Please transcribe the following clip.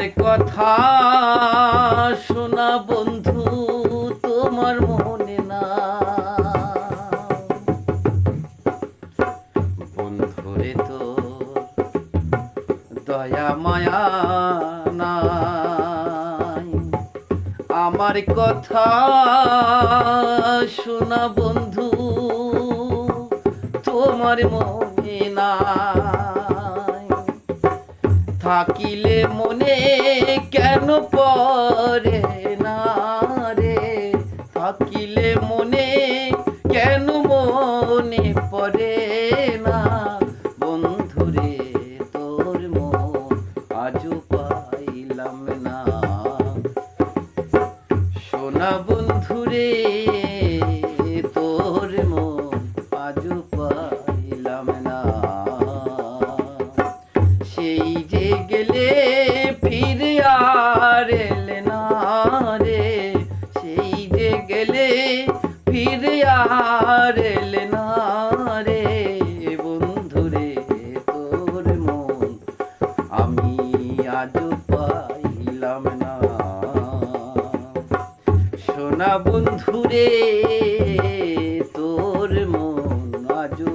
আমার কথা শোনা বন্ধু তোমার মনে না। বন্ধুরে তো দয়া মায়া নাই, আমার কথা শোনা বন্ধু তোমার মনে নাই। থাকিলে মনে কেন পড়ে না রে, থাকিলে মনে কেন মনে পড়ে না। বন্ধুরে তোর মন আজও পাইলাম না। সোনা বন্ধুরে তোর মন আজও পাইলাম না। সেই যে গেলে ফিরে আর এলে না রে, সেই যে গেলে ফিরে আর এলে না রে। বন্ধুরে তোর মন আমি আজও পাইলাম না। সোনা বন্ধুরে তোর মন আজও